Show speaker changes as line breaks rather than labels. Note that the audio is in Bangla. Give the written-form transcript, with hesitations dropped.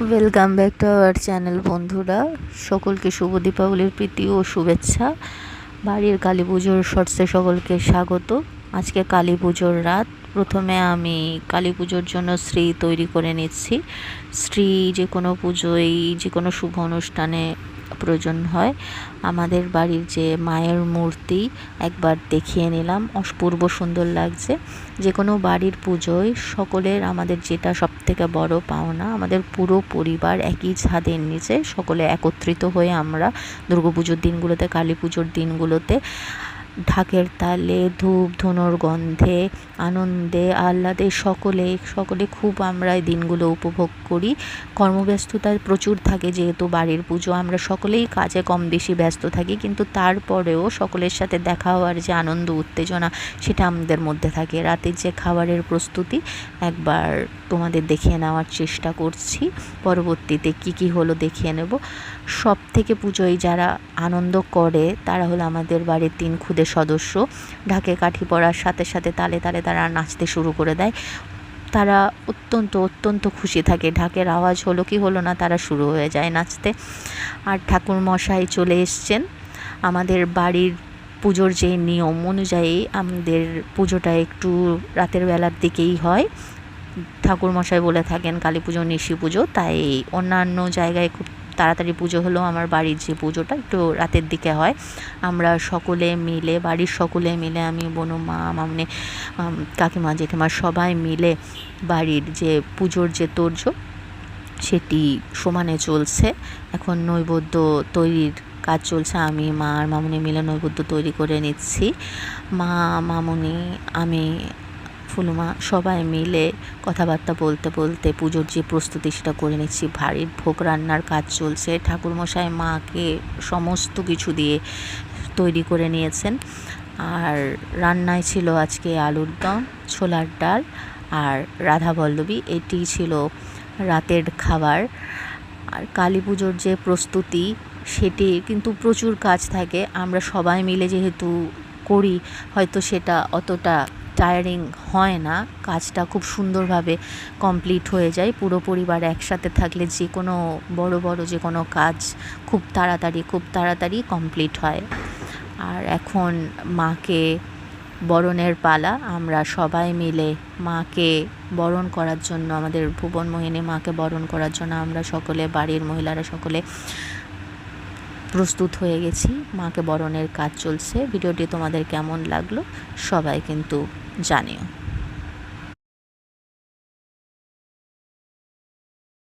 Welcome back to our channel বন্ধুরা, সকলকে শুভ দীপাবলির প্রীতি ও শুভেচ্ছা। বাড়ির কালী পুজোর শর্টসে সকলকে স্বাগত। আজকে কালী পুজোর রাত। প্রথমে আমি কালী পুজোর জন্য শ্রী তৈরি করে নিচ্ছি। শ্রী যে কোনো পুজোয়, যে কোনো শুভ অনুষ্ঠানে প্রয়োজন হয়। আমাদের বাড়ির যে মায়ের মূর্তি একবার দেখিয়ে নিলাম, অপূর্ব সুন্দর লাগছে। যে কোনো বাড়ির পুজোয় সকলের আমাদের যেটা সবথেকে বড় পাওনা, আমাদের পুরো পরিবার একই ছাদের নিচে সকলে একত্রিত হয়ে আমরা দুর্গাপুজোর দিনগুলোতে, কালী পুজোর দিনগুলোতে ঢাকের তালে, ধূপ ধুনোর গন্ধে, আনন্দে আহ্লাদে সকলে খুব আমরা এই দিনগুলো উপভোগ করি। কর্মব্যস্ততা প্রচুর থাকে, যেহেতু বাড়ির পুজো, আমরা সকলেই কাজে কম বেশি ব্যস্ত থাকি, কিন্তু তারপরেও সকলের সাথে দেখা হওয়ার যে আনন্দ উত্তেজনা সেটা আমাদের মধ্যে থাকে। রাতের যে খাবারের প্রস্তুতি একবার তোমাদের দেখিয়ে নেওয়ার চেষ্টা করছি, পরবর্তীতে কি হলো দেখিয়ে নেব। সব থেকে পুজোয় যারা আনন্দ করে তারা হলো আমাদের বাড়ির 3 খুদে সদস্য। ঢাকে কাঠি পড়ার সাথে সাথে তালে তালে তারা নাচতে শুরু করে দেয়। তারা অত্যন্ত খুশি থাকে। ঢাকের আওয়াজ হলো কি হলো না, তারা শুরু হয়ে যায় নাচতে। আর ঠাকুর মশাই চলে এসছেন। আমাদের বাড়ির পুজোর যে নিয়ম অনুযায়ী আমাদের পুজোটা একটু রাতের বেলার দিকেই হয়। ঠাকুর মশাই বলে থাকেন কালী পুজো নিশি পুজো, তাই অন্যান্য জায়গায় খুব তাড়াতাড়ি পুজো হলেও আমার বাড়ির যে পুজোটা একটু রাতের দিকে হয়। আমরা সকলে মিলে, বাড়ির সকলে মিলে, আমি বোন, মা, মামনি, কাকিমা, জেঠিমা সবাই মিলে বাড়ির যে পুজোর যে তোড়জোড় সেটি সমানে চলছে। এখন নৈবেদ্য তৈরির কাজ চলছে। আমি, মা আর মামনি মিলে নৈবেদ্য তৈরি করে নিচ্ছি। মা, মামনি, আমি, ফুলুমা সবাই মিলে কথাবার্তা বলতে বলতে পুজোর যে প্রস্তুতি সেটা করে নিচ্ছি। বাড়ির ভোগ রান্নার কাজ চলছে। ঠাকুরমশাই মাকে সমস্ত কিছু দিয়ে তৈরি করে নিয়েছেন। আর রান্নায় ছিল আজকে আলুর দম, ছোলার ডাল আর রাধাবল্লভী, এটি ছিল রাতের খাবার। আর কালী পুজোর যে প্রস্তুতি সেটি কিন্তু প্রচুর কাজ থাকে। আমরা সবাই মিলে যেহেতু করি, হয়তো সেটা অতটা টায়ারিং হয় না, কাজটা খুব সুন্দরভাবে কমপ্লিট হয়ে যায়। পুরো পরিবার একসাথে থাকলে যে কোনো বড় যে কোনো কাজ খুব তাড়াতাড়ি কমপ্লিট হয়। আর এখন মাকে বরণের পালা। আমরা সবাই মিলে মাকে বরণ করার জন্য, আমাদের ভুবন মোহিনী মাকে বরণ করার জন্য আমরা সকলে, বাড়ির মহিলারা সকলে প্রস্তুত হয়ে গেছি। মাকে বরণের কাজ চলছে। ভিডিওটি তোমাদের কেমন লাগলো সবাই কিন্তু জানিও।